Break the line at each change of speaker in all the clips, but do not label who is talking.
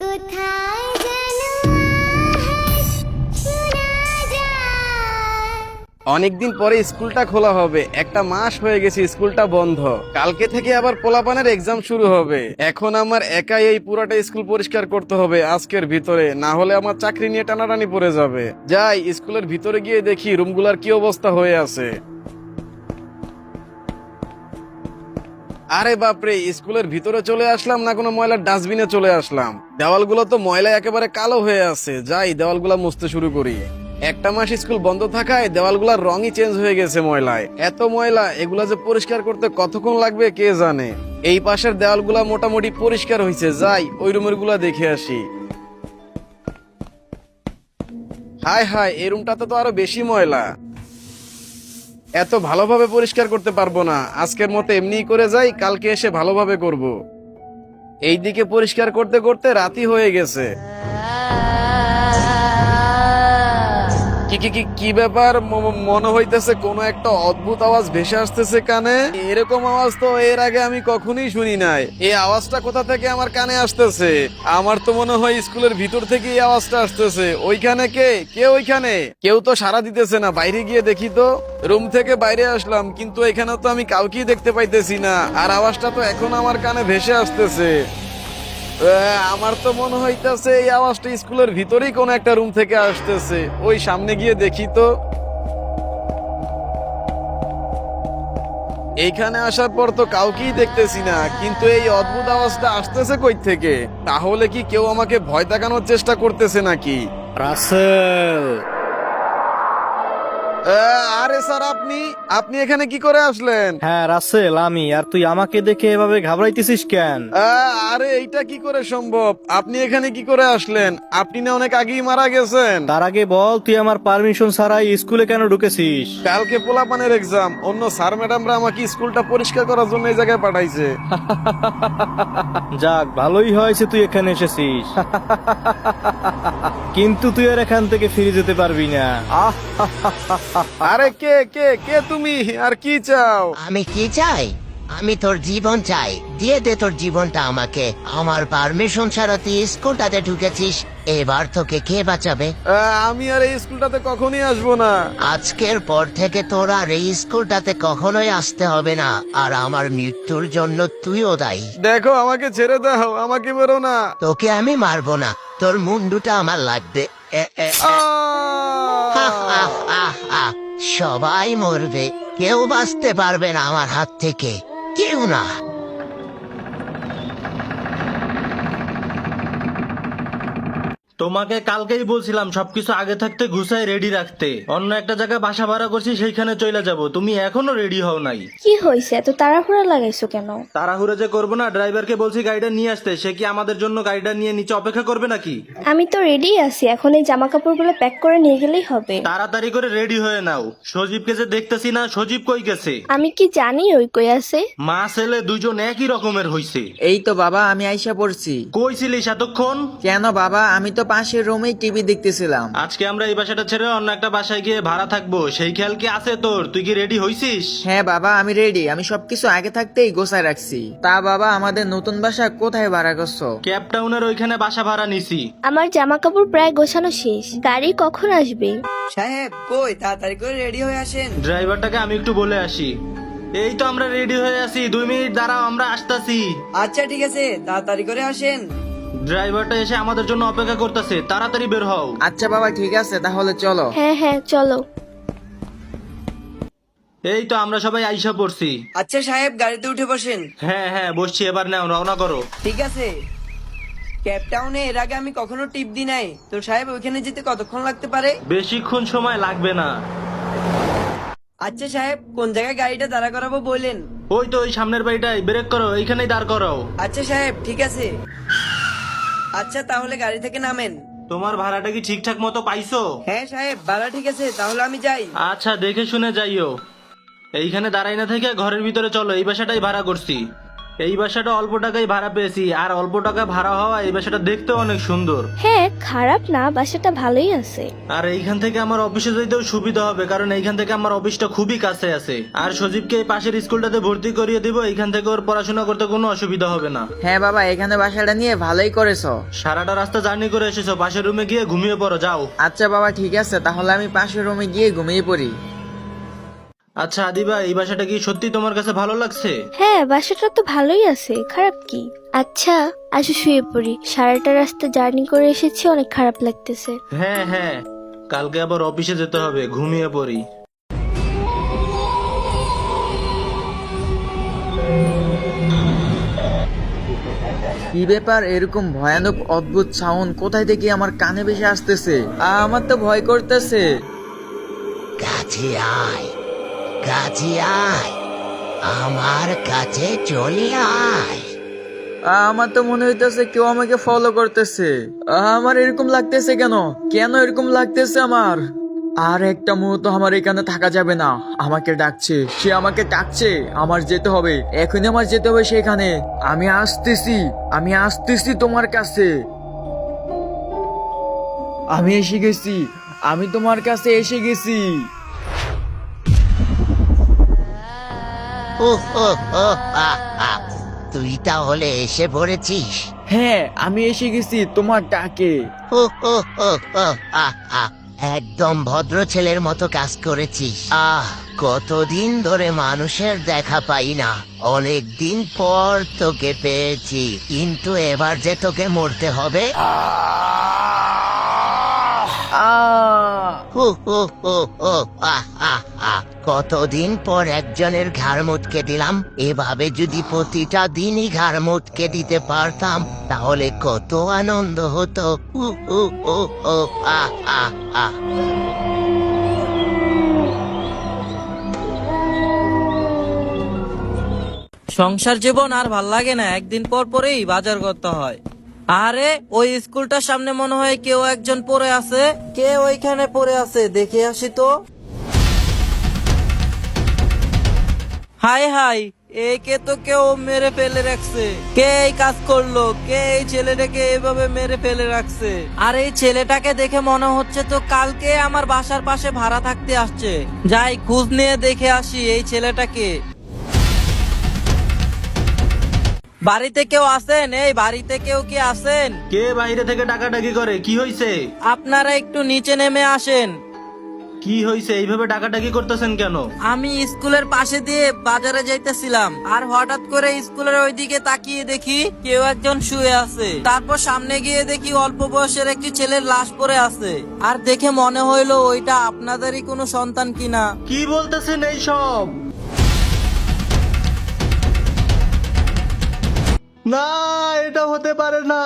কোথায় যেন আওয়াজ শোনা যায়।
অনেকদিন পরে স্কুলটা খোলা হবে, একটা মাস হয়ে গেছে স্কুলটা বন্ধ। কালকে থেকে আবার পোলাপানের এক্সাম শুরু হবে। এখন আমার একাই এই পুরাটা স্কুল পরিষ্কার করতে হবে আজকের ভিতরে, না হলে আমার চাকরি নিয়ে টানাটানি পড়ে যাবে। যাই স্কুলের ভিতরে গিয়ে দেখি রুমগুলার কি অবস্থা হয়ে আছে। আরে বাপরে, স্কুলের ভিতরে চলে আসলাম না কোনো ময়লার ডাস্টবিনে চলে আসলাম। দেওয়ালগুলো তো ময়লায় একেবারে কালো হয়ে আছে। যাই দেওয়ালগুলা মুছতে শুরু করি। একটা মাস স্কুল বন্ধ থাকায় দেওয়ালগুলার রঙই চেঞ্জ হয়ে গেছে ময়লায়। এত ময়লা, এগুলা যে পরিষ্কার করতে কতক্ষণ লাগবে কে জানে। এই পাশের দেওয়ালগুলা মোটামুটি পরিষ্কার হয়েছে। যাই ওই রুমের গুলা দেখে আসি। হায় হায়, এই রুমটাতে তো আরো বেশি ময়লা। এত ভালোভাবে পরিষ্কার করতে পারবো না, আজকের মতো এমনিই করে যাই, কালকে এসে ভালোভাবে করব। এইদিকে পরিষ্কার করতে করতে রাতই হয়ে গেছে। কি কি কি কি ব্যাপার? মনে হইতেছে কোনো একটা অদ্ভুত আওয়াজ ভেসে আসতেছে কানে। এরকম আওয়াজ তো এর আগে আমি কখনোই শুনি নাই। এই আওয়াজটা কোথা থেকে আমার কানে আসতেছে? আমার তো মনে হয় স্কুলের ভিতর থেকে এই আওয়াজটা আসতেছে। ওইখানে কে কে ওইখানে? কেউ তো সাড়া দিতেছে না। বাইরে গিয়ে দেখি তো। রুম থেকে বাইরে আসলাম, কিন্তু এখানে তো আমি কাউকেই দেখতে পাইতেছি না। আর আওয়াজটা তো এখন আমার কানে ভেসে আসতেছে। আমার তো মনে হইতাছে এই আওয়াজটা স্কুলের ভিতরেই কোন একটা রুম থেকে আসতেছে। ওই সামনে গিয়ে দেখি তো। এইখানে আসার পর তো কাউকেই দেখতেছি না, কিন্তু এই অদ্ভুত আওয়াজটা আসতেছে কই থেকে? তাহলে কি কেউ আমাকে ভয় দেখানোর চেষ্টা করতেছে নাকি?
রাসেল,
আরে স্যার, আপনি আপনি এখানে কি করে আসলেন?
হ্যাঁ রাসেল আমি। আর তুই আমাকে দেখে এভাবে ঘাবড়াইতেছিস কেন?
আরে এইটা কি করে সম্ভব? আপনি এখানে কি করে আসলেন? আপনি না অনেক আগেই মারা গেছেন।
তার আগে বল, তুই আমার পারমিশন ছাড়াই স্কুলে কেন ঢুকেছিস?
কালকে পোলাপানের এক্সাম, অন্য স্যার ম্যাডামরা আমাকে স্কুলটা পরিষ্কার করার জন্য এই জায়গায় পাঠাইছে।
যাক, ভালোই হয়েছে তুই এখানে এসেছিস। কিন্তু তুই আর এখান থেকে ফিরে যেতে পারবি না।
আরে কে কে কে তুমি? আর কি চাও?
আমি কি চাই? আমি তোর জীবন চাই। দিয়ে দে তোর জীবনটা আমাকে। আমার পারমিশন ছাড়া তুই স্কুলটাতে ঢুকেছিস। এবার তোকে কে বাঁচাবে?
আমি আর এই স্কুলটাতে কখনই আসবো না।
আজকের পর থেকে তোর আর এই স্কুলটাতে কখনোই আসতে হবে না। আর আমার মৃত্যুর জন্য তুইও দায়ী।
দেখো, আমাকে ছেড়ে দাও, আমাকে বেরো না।
তোকে আমি মারবো না, তোর মুন্ডুটা আমার লাগবে। আহ, আহ, আহ, আহ। সবাই মরবে, কেউ বাঁচতে পারবে না আমার হাত থেকে, কেউ না।
তোমাকে কালকেই বলছিলাম সবকিছু আগে থাকতে গুছাই রেডি রাখতে। অন্য একটা জায়গায় বাসা ভাড়া করছি, সেইখানে চলে যাব। তুমি এখনো রেডি হও নাই।
কি হয়েছে, এত তাড়াহুড়া লাগাইছো কেন?
তাড়াহুড়ো যে করবো না, ড্রাইভারকে বলছি গাড়িটা নিয়ে আসতে। সে কি আমাদের জন্য গাড়িটা নিয়ে নিচে অপেক্ষা করবে নাকি?
আমি তো রেডি আছি, এখন এই জামা কাপড়গুলো প্যাক করে নিয়ে গেলেই হবে।
তাড়াতাড়ি করে রেডি হয়ে নাও। সজীবকে যে দেখতেছি না, সজীব কই গেছে?
আমি কি জানি ওই কই আছে?
মা ছেলে দুইজন একই রকমের হইছে।
এই তো বাবা, আমি আইসা পড়ছি।
কই ছিলিস এতক্ষণ?
কেন বাবা, আমি তো পাশের রুমেই টিভি দেখতেছিলাম।
আজকে আমরা এই বাসাটা ছেড়ে অন্য একটা বাসায় গিয়ে ভাড়া থাকবো, সেই খেয়াল কি আছে তোর? তুই কি রেডি হইছিস?
হ্যাঁ বাবা, আমি রেডি। আমি সবকিছু আগে থাকতেই গোছায় রাখছি। তা বাবা, আমাদের নতুন বাসা কোথায় ভাড়া করছো?
ক্যাপটাউনের ওইখানে বাসা ভাড়া নিছি।
আমার জামা কাপড় প্রায় গোছানো শেষ, গাড়ি কখন আসবে?
সাহেব কই, তাড়াতাড়ি করে রেডি হয়ে আসেন।
ড্রাইভারটাকে আমি একটু বলে আসি। এই তো আমরা রেডি হয়ে আছি, 2 মিনিট দাঁড়াও, আমরা আসতাছি।
আচ্ছা ঠিক আছে, তাড়াতাড়ি করে আসেন।
ড্রাইভারটা এসে আমাদের জন্য অপেক্ষা করতেছে, তাড়াতাড়ি বের হও।
আচ্ছা বাবা, ঠিক আছে, তাহলে চলো।
হ্যাঁ হ্যাঁ চলো।
এই তো আমরা সবাই আইসা পড়ছি।
আচ্ছা সাহেব, গাড়িতে উঠে বসেন।
হ্যাঁ হ্যাঁ বসছি, এবার নাও, রওনা করো।
ঠিক আছে। ক্যাপটাউনে এর আগে আমি কখনো টিপ দি নাই তো সাহেব, ওইখানে যেতে কতক্ষণ লাগতে পারে?
বেশিক্ষণ সময় লাগবে না।
আচ্ছা সাহেব, কোন জায়গায় গাড়িটা দাঁড়া করাবো বলেন?
ওই তো ওই সামনের বাড়িটাই, ব্রেক করো, এইখানেই দাঁড় করাও।
আচ্ছা সাহেব, ঠিক আছে। আচ্ছা তাহলে গাড়ি থেকে নামেন।
তোমার ভাড়াটা কি ঠিকঠাক মতো পাইছো?
হ্যাঁ সাহেব, ভাড়া ঠিক আছে, তাহলে আমি যাই।
আচ্ছা দেখে শুনে যাইও। এইখানে দাঁড়াই না থেকে ঘরের ভিতরে চলো, এই বাসাটাই ভাড়া করছি। এই বাসাটা অল্প টাকায় ভাড়া পেয়েছি, আর অল্প টাকা ভাড়া হওয়া এই বাসাটা দেখতেও অনেক সুন্দর।
হ্যাঁ, খারাপ না, বাসাটা ভালোই আছে।
আর এইখান থেকে আমার অফিসে যেতেও সুবিধা হবে, কারণ এইখান থেকে আমার অফিসটা খুবই কাছে আছে। আর সজীবকে এই পাশের স্কুলটাতে ভর্তি করিয়ে দিব, এইখান থেকে ওর পড়াশোনা করতে কোনো অসুবিধা হবে না।
হ্যাঁ বাবা, এখানে বাসাটা নিয়ে ভালোই করেছো।
সারাটা রাস্তা জার্নি করে এসেছো, পাশের রুমে গিয়ে ঘুমিয়ে পড়ো, যাও।
আচ্ছা বাবা, ঠিক আছে, তাহলে আমি পাশের রুমে গিয়ে ঘুমিয়ে পড়ি।
আচ্ছা আদিবা, এই বাসাটা কি সত্যি তোমার কাছে ভালো লাগছে?
হ্যাঁ, বাসাটা তো ভালোই আছে, খারাপ কি? আচ্ছা, আসো শুয়ে পড়ি, সারাটা রাস্তা জার্নি করে এসেছি, অনেক খারাপ লাগতেছে।
হ্যাঁ হ্যাঁ, কালকে আবার অফিসে যেতে হবে, ঘুমিয়ে পড়ি।
কি ব্যাপার, এরকম ভয়ানক অদ্ভুত সাউন্ড কোথায় থেকে আমার কানে ভেসে আসতেছে? আমার তো ভয় করতেছে।
কাছে আয়, কাছে আয়, আমার কাছে চলে আয়।
আমার তো মনে হইতেছে কেউ আমাকে ফলো করতেছে। আমার এরকম লাগতেছে কেন? কেন এরকম লাগতেছে আমার? আর একটা মুহূর্ত আমার এখানে থাকা যাবে না। আমাকে ডাকছে, সে আমাকে ডাকছে, আমার যেতে হবে, এখনই আমার যেতে হবে সেখানে। আমি আসতেছি, আমি আসতেছি তোমার কাছে। আমি এসে গেছি, আমি তোমার কাছে এসে গেছি।
ও ও ও আ আ, তুই তাহলে এসে পড়েছিস?
হ্যাঁ, আমি এসে গেছি তোমার ডাকে।
ও ও ও ও আ আ, একদম ভদ্র ছেলের মতো কাজ করেছিস। কতদিন ধরে মানুষের দেখা পাই না, অনেক দিন পর তোকে পেয়েছি, কিন্তু এবার যে তোকে মরতে হবে। হু হু হু হু, আহ আহ আহ। কতদিন পর একজনের ঘাড় মুটকে দিলাম। এভাবে যদি প্রতিটা দিনই ঘাড় মুটকে দিতে পারতাম, তাহলে কত আনন্দ হতো। হু হু হু হু, আহ আহ আহ।
সংসার জীবন আর ভাল লাগে না, একদিন পর পরেই বাজার করতে হয়। আরে ওই স্কুলটার সামনে মনে হয় কেউ একজন পড়ে আছে। কে ওইখানে পড়ে আছে, দেখে আসি তো। হাই হাই, একে তো কেউ মেরে ফেলে রাখছে। কে এই কাজ করলো? কে এই ছেলেটাকে এভাবে মেরে ফেলে রাখছে? আর এই ছেলেটাকে দেখে মনে হচ্ছে তো কালকে আমার বাসার পাশে ভাড়া থাকতে আসছে। যাই খোঁজ নিয়ে দেখে আসি এই ছেলেটাকে। বাড়িতে কেউ আছেন? এই বাড়িতে কেউ কি আছেন?
কে বাইরে থেকে ডাকাডাকি করে? কি হয়েছে?
আপনারা একটু নিচে নেমে আসেন।
কি হয়েছে? এইভাবে ডাকাডাকি করতেছেন কেন?
আমি স্কুলের পাশে দিয়ে বাজারে যাইতেছিলাম, আর হঠাৎ করে স্কুলের ওইদিকে তাকিয়ে দেখি কেউ একজন শুয়ে আছে। তারপর সামনে গিয়ে দেখি অল্প বয়সের একটি ছেলের লাশ পড়ে আছে। আর দেখে মনে হইলো ওইটা আপনাদেরই কোনো সন্তান কিনা।
কি বলতেছেন এইসব? না, এটা হতে পারে না।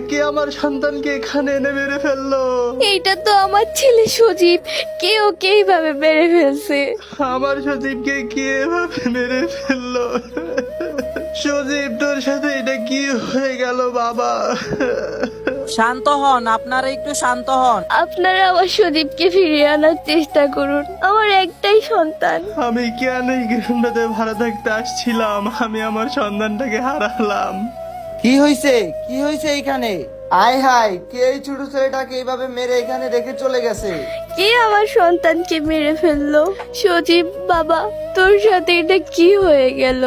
কে আমার সন্তানকে এখানে এনে মেরে ফেললো?
এইটা তো আমার ছেলে সজীব, কে ওকে এইভাবে মেরে ফেলছে।
আমার সজীবকে কে এভাবে মেরে ফেললো? সজীব, তোর সাথে এটা কি হয়ে গেল বাবা?
শান্ত হন, আপনারা একটু শান্ত হন।
আপনারা আমার সজীবকে ফিরিয়ে আনার চেষ্টা করুন, আমার একটাই সন্তান।
আমি কেন এই গ্রামটাতে ভাড়া থাকতে আসছিলাম? আমি আমার সন্তানটাকে হারালাম।
কি হয়েছে? কি হয়েছে এখানে? আয় হায়, কে এই ছোট ছেলেটাকে এইভাবে মেরে এখানে রেখে চলে গেছে?
কে আমার সন্তানকে মেরে ফেললো? সজীব বাবা, তোর সাথে এটা কি হয়ে গেল?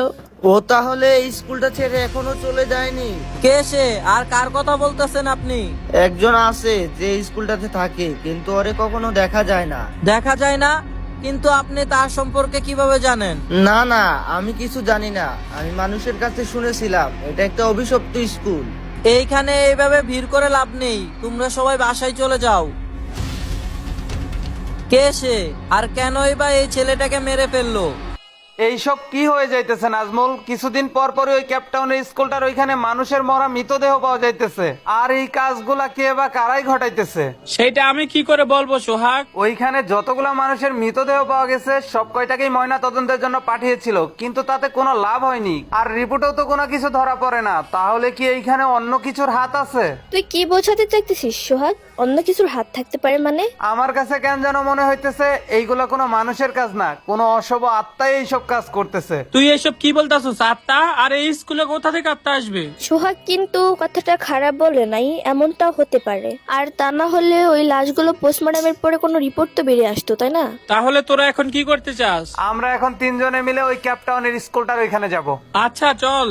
ও তাহলে এই স্কুলটা ছেড়ে এখনো চলে যায়নি?
কে সে? আর কার কথা বলতেছেন আপনি?
একজন আছে যে এই স্কুলটাতে থাকে, কিন্তু ওরে কখনো দেখা যায় না।
দেখা যায় না? কিন্তু আপনি তার সম্পর্কে কিভাবে জানেন?
না না, আমি কিছু জানি না। আমি মানুষের কাছে শুনেছিলাম এটা একটা অভিশপ্ত স্কুল।
এইখানে এইভাবে ভিড় করে লাভ নেই, তোমরা সবাই বাসায় চলে যাও। কে সে? আর কেনই বা এই ছেলেটাকে মেরে ফেললো?
এইসব কি হয়ে যাইতেছে নাজমুল? কিছুদিন পর পরে ওই ক্যাপটাউনের স্কুলটার ওইখানে মানুষের মরা মৃতদেহ পাওয়া যাইতেছে, আর এই কাজগুলা কে বা কারাই ঘটাইতেছে
সেটা আমি কি করে বলবো সোহাগ?
ওইখানে যতগুলা মানুষের মৃতদেহ পাওয়া গেছে সব কয়টাকেই ময়না তদন্তের জন্য পাঠিয়েছিল, কিন্তু তাতে কোনো লাভ হয়নি, আর রিপোর্টেও তো কোনো কিছু ধরা পড়ে না। তাহলে কি এইখানে অন্য কিছুর হাত আছে?
তুই কি বোঝাতে চাইতেছিস সোহাগ? অন্য কিছুর হাত থাকতে পারে মানে?
আমার কাছে কেন যেন মনে হইতেছে এইগুলা কোনো মানুষের কাজ না, কোনো অশুভ আত্মাই এইসব এইসব কাজ করতেছে।
তুই এসব কি বলতাছিস? আত্মা? আর এই স্কুলে কোথা থেকে আত্মা আসবে?
সোহাগ কিন্তু কথাটা খারাপ বলে নাই, এমনটাও হতে পারে। আর তা না হলে ওই লাশগুলো পোস্টমর্টমের পরে কোনো রিপোর্ট তো বেরিয়ে আসতো, তাই না?
তাহলে তোরা এখন কি করতে চাস?
আমরা এখন 3 জনে মিলে ওই ক্যাপটাউনের স্কুলটার ওইখানে যাব।
আচ্ছা চল।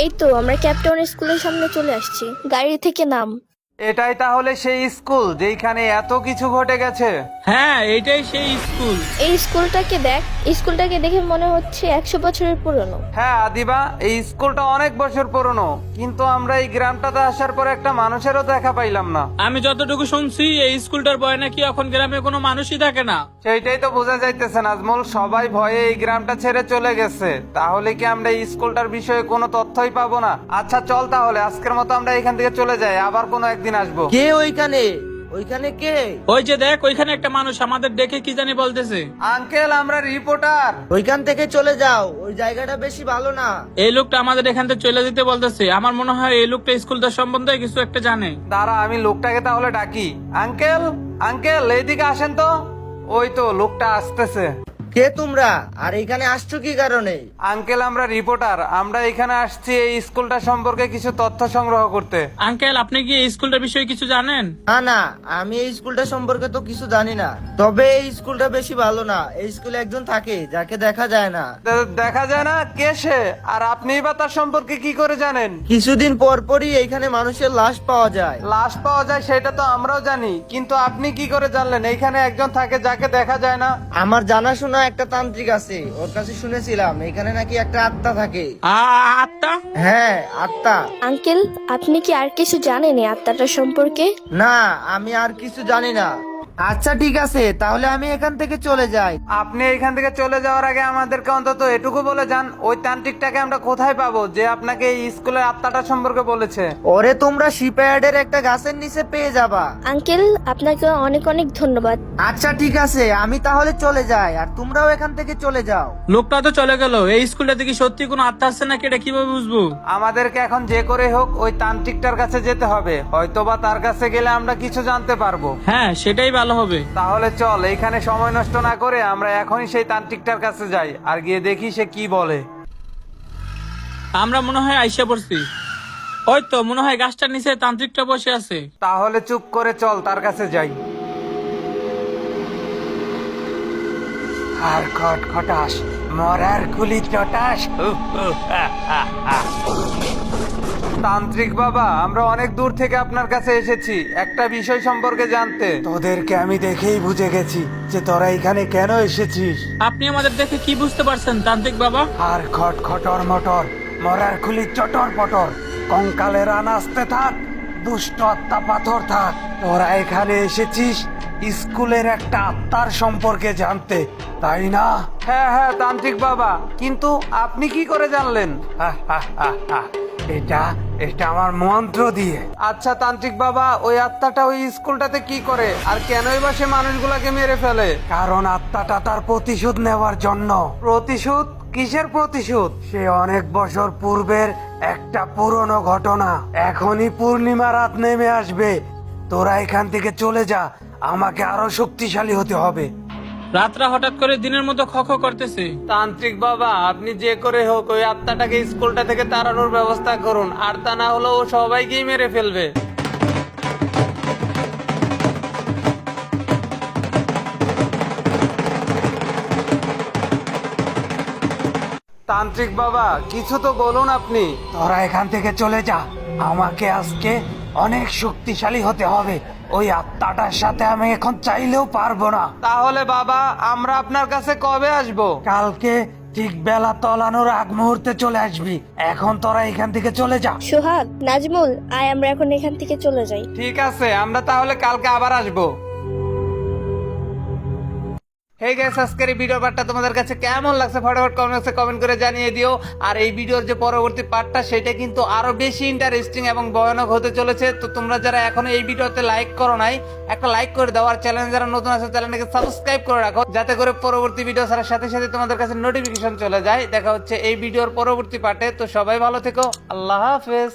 এই তো আমরা ক্যাপটাউন স্কুলের সামনে চলে আসছি, গাড়ি থেকে নাম।
এটাই তাহলে সেই স্কুল যেখানে এত কিছু ঘটে গেছে?
হ্যাঁ, এইটাই সেই স্কুল।
এই স্কুলটাকে দেখ, স্কুলটাকে দেখে মনে হচ্ছে 100 বছরের পুরনো।
হ্যাঁ আদিবা, এই স্কুলটা অনেক বছর পুরনো, কিন্তু আমরা এই গ্রামটাতে আসার পর একটা মানুষেরও দেখা পাইলাম না।
আমি যতটুকু শুনছি এই স্কুলটার ভয় নাকি এখন গ্রামে কোনো মানুষই থাকে না।
সেইটাই তো বোঝা যাইতেছে নাজমুল, সবাই ভয়ে এই গ্রামটা ছেড়ে চলে গেছে। তাহলে কি আমরা এই স্কুলটার বিষয়ে কোনো তথ্যই পাবো না? আচ্ছা চল তাহলে আজকের মতো আমরা এখান থেকে চলে যাই, আবার কোনো একদিন আসবো।
কে ওইখানে? ওইখানে কে?
ওই যে দেখ, ওইখানে একটা মানুষ আমাদের দেখে কি জানি বলতেছে।
আঙ্কেল, আমরা রিপোর্টার।
ওইখান থেকে চলে যাও, ওই জায়গাটা বেশি ভালো না।
এই লোকটা আমাদের এখান থেকে চলে যেতে বলতেছে। আমার মনে হয় এই লোকটা স্কুলটা সম্বন্ধে কিছু একটা জানে।
দাঁড়া, আমি লোকটাকে তাহলে ডাকি। আঙ্কেল, আঙ্কেল এইদিকে আসেন তো। ওই তো লোকটা আসতেছে।
কে তোমরা? আর এখানে আসছো কি কারণে?
আঙ্কেল, আমরা রিপোর্টার। আমরা এখানে আসছি এই স্কুলটা সম্পর্কে কিছু তথ্য সংগ্রহ করতে।
আঙ্কেল, আপনি কি এই স্কুলটার বিষয়ে কিছু জানেন?
না না, আমি এই স্কুলটা সম্পর্কে তো কিছু জানি না। তবে এই স্কুলটা বেশি ভালো না। এই স্কুলে একজন থাকে যাকে দেখা যায় না।
দেখা যায় না? কে সে? আর আপনি বা তার সম্পর্কে কি করে জানেন?
কিছুদিন পর পরই এইখানে মানুষের লাশ পাওয়া যায়।
লাশ পাওয়া যায় সেটা তো আমরাও জানি, কিন্তু আপনি কি করে জানলেন এইখানে একজন থাকে যাকে দেখা যায় না?
আমার জানাশোনা একটা তান্ত্রিক আছে, ওর কাছে শুনেছিলাম এখানে নাকি একটা আত্মা থাকে।
আত্মা?
হ্যাঁ, আত্মা।
আঙ্কেল, আপনি কি আর কিছু জানেন এই আত্মাটার সম্পর্কে?
না, আমি আর কিছু জানি না। আচ্ছা ঠিক আছে, তাহলে আমি এখান থেকে চলে যাই।
আপনি এখান থেকে চলে যাওয়ার আগে আমাদেরকে অন্তত এটুকু বলে যান, ওই তান্ত্রিকটাকে আমরা কোথায় পাবো যে আপনাকে এই স্কুলের আত্মাটা সম্পর্কে বলেছে?
ওরে তোমরা শিপইয়ার্ডের একটা গাছের নিচে পেয়ে যাবা।
আঙ্কেল, আপনাকে অনেক অনেক ধন্যবাদ।
আচ্ছা ঠিক আছে, আমি তাহলে চলে যাই, আর তোমরাও এখান থেকে চলে যাও।
লোকটা তো চলে গেল। এই স্কুলটাতে কি সত্যি কোনো আত্মা আছে নাকি এটা কিভাবে বুঝবো?
আমাদেরকে এখন যে করে হোক ওই তান্ত্রিকটার কাছে যেতে হবে, হয়তোবা তার কাছে গেলে আমরা কিছু জানতে পারবো।
হ্যাঁ, সেটাই ভালো হবে।
তাহলে চল, এইখানে সময় নষ্ট না করে আমরা এখনই সেই তান্ত্রিকটার কাছে যাই, আর গিয়ে দেখি সে কি বলে।
আমরা মনে হয় আইসা পড়ছি। ওই তো মনে হয় গাছটার নিচে তান্ত্রিকটা বসে আছে।
তাহলে চুপ করে চল তার কাছে যাই। আর খটখটাস, মরার কুলি চটাস। তান্ত্রিক বাবা, আমরা অনেক দূর থেকে আপনার কাছে এসেছি একটা বিষয় সম্পর্কে জানতে। তোদেরকে আমি দেখেই বুঝে গেছি যে তোরা এখানে কেন এসেছিস।
আপনি আমাদের দেখে কি বুঝতে পারছেন তান্ত্রিক বাবা?
আর খটখটর মটর, মরার খুলি চটর পটর, কঙ্কালের রান আসতে থাক, দুষ্ট আত্মা পাথর থাক। তোরা এখানে এসেছিস স্কুলের একটা আত্মার সম্পর্কে জানতে, তাই না? হ্যাঁ হ্যাঁ তান্ত্রিক বাবা, কিন্তু আপনি কি করে জানলেন? এটা আমার মন্ত্র দিয়ে। আচ্ছা তান্ত্রিক বাবা, ওই আত্মাটা ওই স্কুলটাতে কি করে, আর কেনই বা সে মানুষগুলাকে মেরে ফেলে? কারণ আত্মাটা তার প্রতিশোধ নেওয়ার জন্য। প্রতিশোধ? কিসের প্রতিশোধ? সে অনেক বছর পূর্বের একটা পুরনো ঘটনা। এখনই পূর্ণিমা রাত নেমে আসবে, তোরা এখান থেকে চলে যা, আমাকে আরো শক্তিশালী হতে হবে।
রাতটা হঠাৎ করে দিনের মতো খ খ করতেছে।
তান্ত্রিক বাবা, আপনি যে করে হোক ওই আত্মাটাকে স্কুলটা থেকে তাড়ানোর ব্যবস্থা করুন, আর তা না হলে ও সবাইকেই মেরে ফেলবে। তান্ত্রিক বাবা, কিছু তো বলুন আপনি। তোরা এখান থেকে চলে যা, আমাকে আজকে অনেক শক্তিশালী হতে হবে। ওই আত্মাটার সাথে আমি এখন চাইলেও পারবো না। তাহলে বাবা, আমরা আপনার কাছে কবে আসবো? কালকে ঠিক বেলা তলানোর আগ মুহূর্তে চলে আসবি। এখন তোরা এখান থেকে চলে যা।
সোহাগ, নাজমুল, আয় আমরা এখন এখান থেকে চলে যাই।
ঠিক আছে, আমরা তাহলে কালকে আবার আসবো। হেই গাইস, আজকের এই ভিডিওর পার্টটা তোমাদের কাছে কেমন লাগছে ফটাফট কমেন্ট করে জানিয়ে দিও। আর এই ভিডিওর যে পরবর্তী পার্টটা সেটা কিন্তু আরো বেশি ইন্টারেস্টিং এবং ভয়ানক হতে চলেছে। তো তোমরা যারা এখনো এই ভিডিওতে লাইক করো নাই, একটা লাইক করে দাও। আর চ্যানেল যারা নতুন আছে চ্যানেলটাকে সাবস্ক্রাইব করে রাখো, যাতে করে পরবর্তী ভিডিও ছাড়ার সাথে সাথে তোমাদের কাছে নোটিফিকেশন চলে যায়। দেখা হচ্ছে এই ভিডিওর পরবর্তী পার্টে। তো সবাই ভালো থেকো, আল্লাহ হাফেজ।